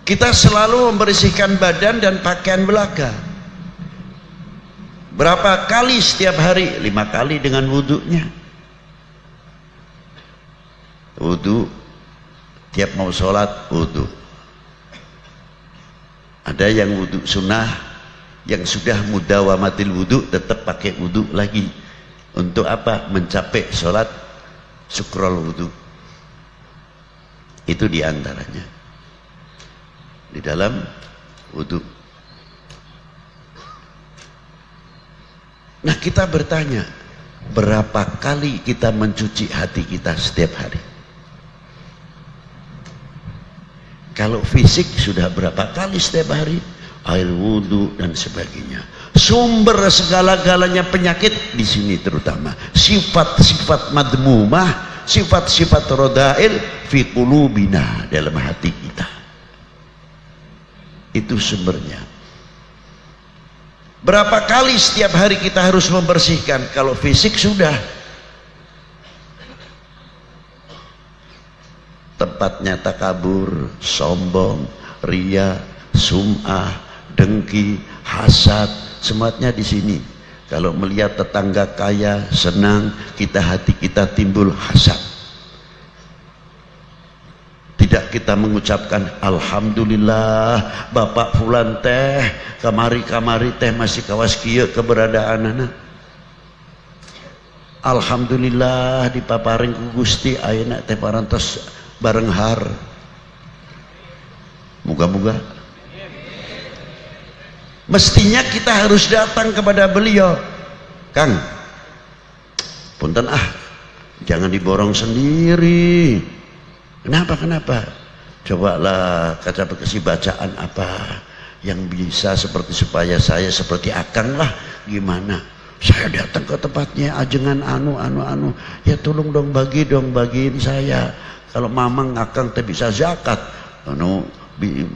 Kita selalu membersihkan badan dan pakaian belaga. Berapa kali setiap hari? 5 kali dengan wudhunya. Wudhu, tiap mau sholat wudhu. Ada yang wudhu sunnah, yang sudah mudawamatil wudhu tetap pakai wudhu lagi. Untuk apa? Mencapai sholat syukrul wudhu. Itu diantaranya di dalam wudhu. Nah, kita bertanya, berapa kali kita mencuci hati kita setiap hari? Kalau fisik sudah berapa kali setiap hari? Air wudhu dan sebagainya. Sumber segala-galanya penyakit di sini, terutama sifat-sifat madmumah, sifat-sifat rodail fi qulubina, dalam hati kita. Itu sumbernya. Berapa kali setiap hari kita harus membersihkan? Kalau fisik sudah, tempatnya takabur, sombong, ria, sum'ah, dengki, hasad, semuanya di sini. Kalau melihat tetangga kaya senang, hati kita timbul hasad. Tidak kita mengucapkan alhamdulillah bapak fulan teh kamari teh masih kawas kieu keberadaan anak. Alhamdulillah dipaparing ku Gusti ayeuna teh parantos bareng har. Moga-moga. Mestinya kita harus datang kepada beliau. Kang, punten jangan diborong sendiri. Kenapa? Cobalah kaca bekasi bacaan apa yang bisa seperti supaya saya seperti Akang lah. Gimana? Saya datang ke tempatnya ajengan anu. Ya tolong dong bagiin saya. Kalau mamang Akang teh bisa zakat.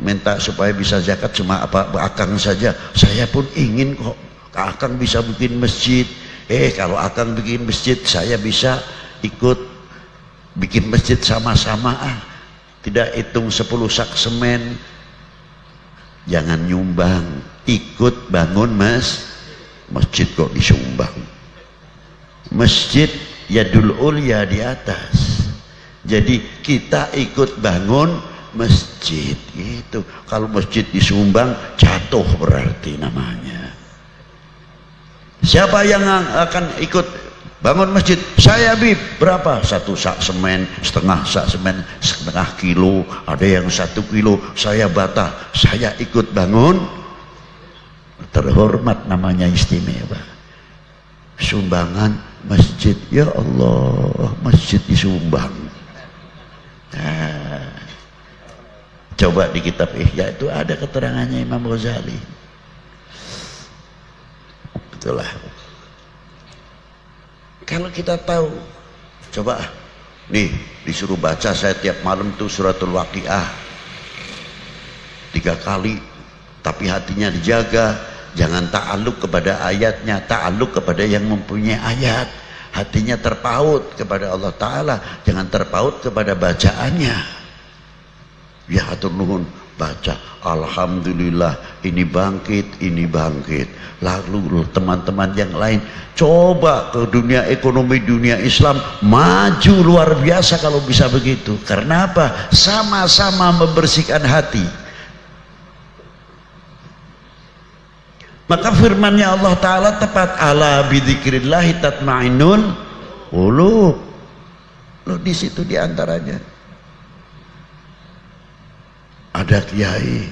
Minta supaya bisa zakat cuma apa Akang saja. Saya pun ingin kok Akang bisa bikin masjid. Kalau Akang bikin masjid saya bisa ikut bikin masjid sama-sama. Tidak hitung 10 sak semen. Jangan nyumbang, ikut bangun masjid kok disumbang. Masjid yadul ulya di atas. Jadi kita ikut bangun masjid itu. Kalau masjid disumbang jatuh berarti namanya. Siapa yang akan ikut bangun masjid? Saya bib, berapa? 1 sak semen, setengah sak semen, setengah kilo, ada yang 1 kilo. Saya bata, saya ikut bangun. Terhormat namanya, istimewa. Sumbangan masjid, ya Allah, masjid disumbang. Coba di kitab Ihya itu ada keterangannya Imam Ghazali. Itulah. Kalau kita tahu, coba nih disuruh baca saya tiap malam tuh suratul Waqiah 3 kali, tapi hatinya dijaga, jangan ta'alluq kepada ayatnya, ta'alluq kepada yang mempunyai ayat. Hatinya terpaut kepada Allah Ta'ala, jangan terpaut kepada bacaannya. Ya hatur nuhun, baca alhamdulillah ini bangkit. Lalu teman-teman yang lain coba ke dunia ekonomi, dunia Islam maju luar biasa kalau bisa begitu. Karena apa? Sama-sama membersihkan hati. Maka firmannya Allah Ta'ala tepat, ala bidzikrillahi tatma'innul qulub. Loh, di situ diantaranya ada kiai,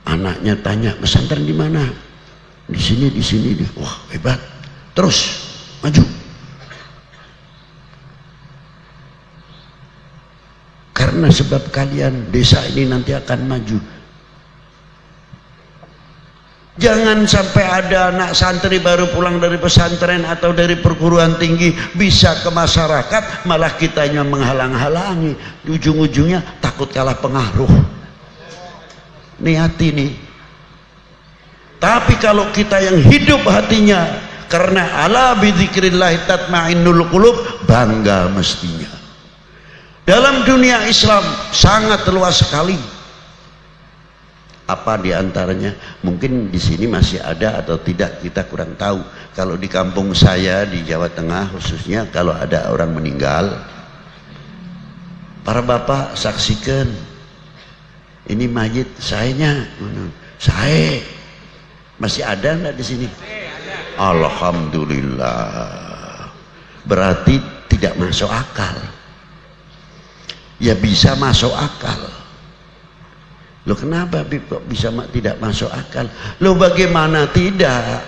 anaknya tanya pesantren di mana? Di sini. Wah hebat, terus maju. Karena sebab kalian desa ini nanti akan maju. Jangan sampai ada anak santri baru pulang dari pesantren atau dari perguruan tinggi bisa ke masyarakat, malah kitanya menghalang-halangi. Ujung-ujungnya takut kalah pengaruh. Niati nih. Tapi kalau kita yang hidup hatinya karena ala bidzikrillah tatma'innul qulub, bangga mestinya. dalam dunia Islam sangat luas sekali. Apa diantaranya? Mungkin di sini masih ada atau tidak, kita kurang tahu. Kalau di kampung saya di Jawa Tengah khususnya, kalau ada orang meninggal, para bapak saksikan, ini mayit sayanya, saya masih ada nggak di sini? Alhamdulillah. Berarti tidak masuk akal. Ya bisa masuk akal. Loh kenapa Bib kok bisa tidak masuk akal? Loh bagaimana tidak?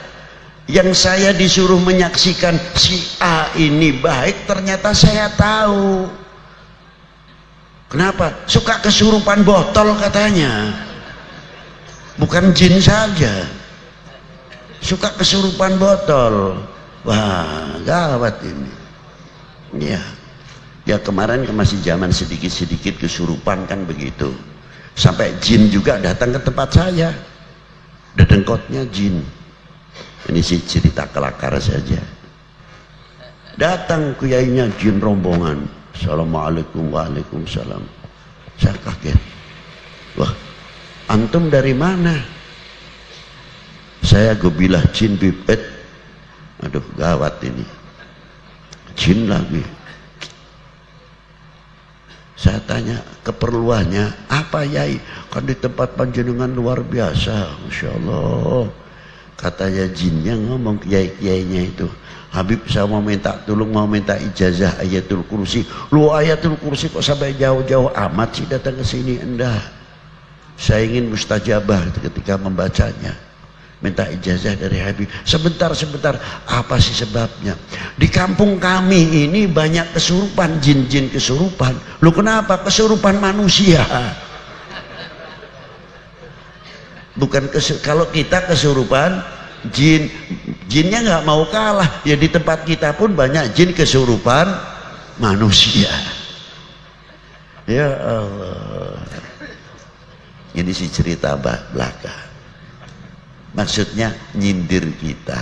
Yang saya disuruh menyaksikan si A ini baik, ternyata saya tahu. Kenapa? Suka kesurupan botol katanya. Bukan jin saja. Suka kesurupan botol. Wah, gawat ini. Iya. Ya kemarin masih zaman sedikit-sedikit kesurupan kan begitu. Sampai jin juga datang ke tempat saya. Dedengkotnya jin. Ini sih cerita kelakar saja. Datang kuyainya jin rombongan. Assalamualaikum, waalaikumsalam. Saya kaget. Wah, antum dari mana? Saya gobilah jin bibet. Aduh gawat ini. Jin lagi. Saya tanya keperluannya apa yai? Kan di tempat panjenengan luar biasa, Masya Allah. Katanya jinnya ngomong kiai-kiainya itu, Habib saya mau minta tolong, mau minta ijazah ayatul kursi. Lu ayatul kursi kok sampai jauh-jauh amat sih datang ke sini? Enggak. Saya ingin mustajabah ketika membacanya. Minta ijazah dari Habib. Sebentar, apa sih sebabnya? Di kampung kami ini banyak kesurupan, jin-jin kesurupan. Lu kenapa? Kesurupan manusia. Bukan kalau kita kesurupan jin, jinnya nggak mau kalah. Ya di tempat kita pun banyak jin kesurupan manusia. Ya Allah. Ini sih cerita belaka. Maksudnya nyindir kita.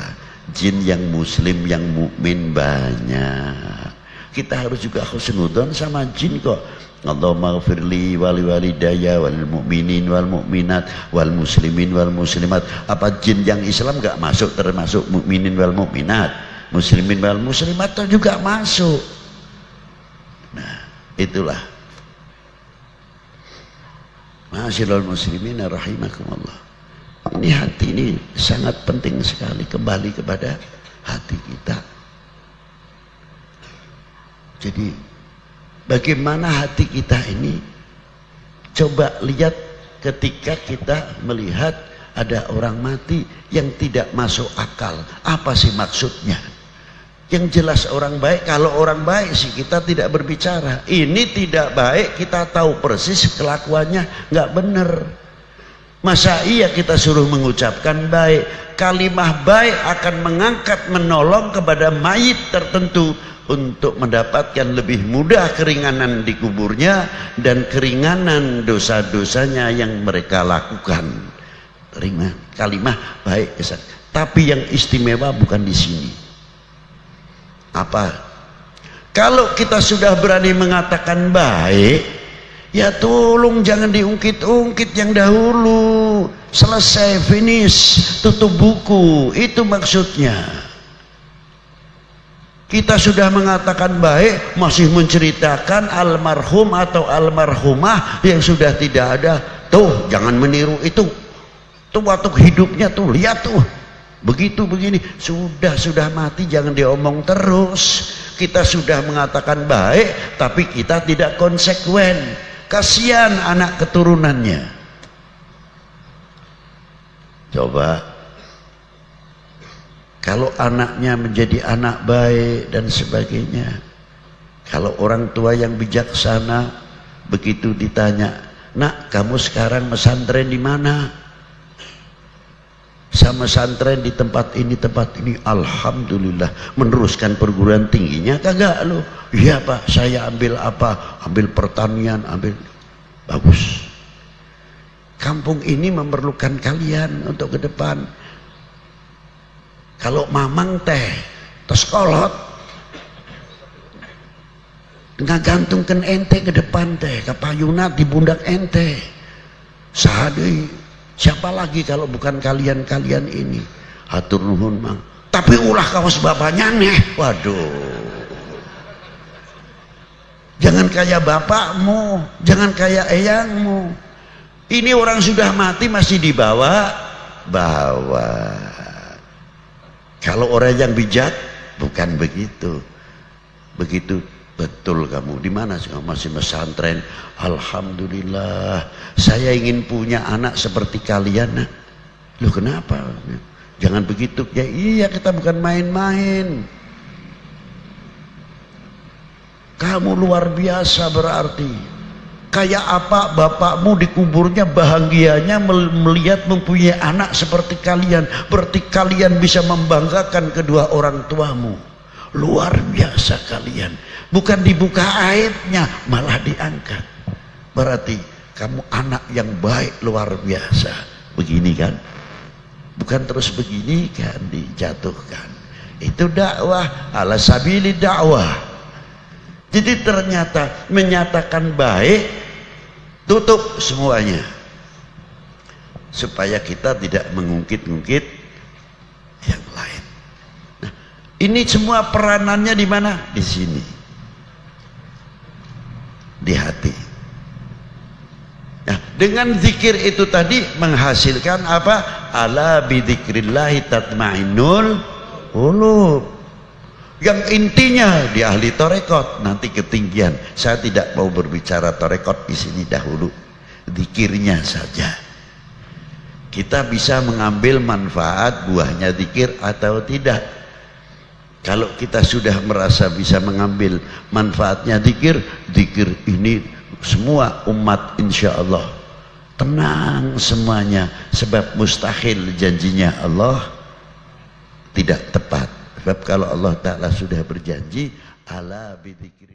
Jin yang muslim, yang mukmin banyak. Kita harus juga husnudzon sama jin kok. Allahumma ghfirli wali walidayya wal mu'minin wal mu'minat wal muslimin wal muslimat. Apa jin yang Islam gak masuk termasuk mukminin wal mu'minat, muslimin wal muslimat juga masuk. Nah, itulah. Ma'asyiral muslimin rahimakumullah. Ini hati ini sangat penting sekali, kembali kepada hati kita. Jadi bagaimana hati kita ini? Coba lihat ketika kita melihat ada orang mati yang tidak masuk akal. Apa sih maksudnya? Yang jelas orang baik, kalau orang baik sih kita tidak berbicara. Ini tidak baik, kita tahu persis kelakuannya nggak benar. Masa iya kita suruh mengucapkan baik? Kalimah baik akan mengangkat, menolong kepada mayit tertentu untuk mendapatkan lebih mudah keringanan di kuburnya dan keringanan dosa-dosanya yang mereka lakukan. Kalimah baik. Tapi yang istimewa bukan di sini. Apa? Kalau kita sudah berani mengatakan baik, ya tolong jangan diungkit-ungkit yang dahulu. Selesai, finish, tutup buku. Itu maksudnya. Kita sudah mengatakan baik, masih menceritakan almarhum atau almarhumah yang sudah tidak ada. Tuh, jangan meniru itu. Tuh waktu hidupnya tuh, lihat tuh. Begitu begini, sudah mati jangan diomong terus. Kita sudah mengatakan baik, tapi kita tidak konsekuen. Kasihan anak keturunannya. Coba kalau anaknya menjadi anak baik dan sebagainya, kalau orang tua yang bijaksana begitu ditanya, nak kamu sekarang pesantren di mana? Sama pesantren di tempat ini, alhamdulillah. Meneruskan perguruan tingginya kagak lo? Iya pak, saya ambil apa? Ambil pertanian, ambil. Bagus. Kampung ini memerlukan kalian untuk ke depan. Kalau mamang teh, terus kolot, ngagantungkan ente ke depan teh, ke payunat di pundak ente. Sahadei, siapa lagi kalau bukan kalian-kalian ini? Hatur nuhun mang. Tapi ulah kawas bapaknya nih. Waduh. Jangan kayak bapakmu, jangan kayak eyangmu. Ini orang sudah mati masih dibawa. Kalau orang yang bijak bukan begitu. Begitu betul kamu. Di mana masih pesantren? Alhamdulillah. Saya ingin punya anak seperti kalian. Nah, loh kenapa? Jangan begitu. Ya iya, kita bukan main-main. Kamu luar biasa berarti. Kayak apa bapakmu dikuburnya bahagianya melihat mempunyai anak seperti kalian. Berarti kalian bisa membanggakan kedua orang tuamu. Luar biasa kalian. Bukan dibuka aibnya, malah diangkat. Berarti kamu anak yang baik luar biasa. Begini kan? Bukan terus begini kan dijatuhkan. Itu dakwah ala sabili dakwah. Jadi ternyata menyatakan baik, tutup semuanya. Supaya kita tidak mengungkit-ungkit yang lain. Nah, ini semua peranannya di mana? Di sini. Di hati. Nah, dengan zikir itu tadi menghasilkan apa? Ala bidzikrillahi tatmainnul qulub. Yang intinya di ahli torekot nanti ketinggian. Saya tidak mau berbicara torekot di sini dahulu, zikirnya saja. Kita bisa mengambil manfaat buahnya zikir atau tidak. Kalau kita sudah merasa bisa mengambil manfaatnya zikir, zikir ini semua umat insya Allah tenang semuanya, sebab mustahil janjinya Allah tidak tepat. Sebab kalau Allah Ta'ala sudah berjanji ala bidzikri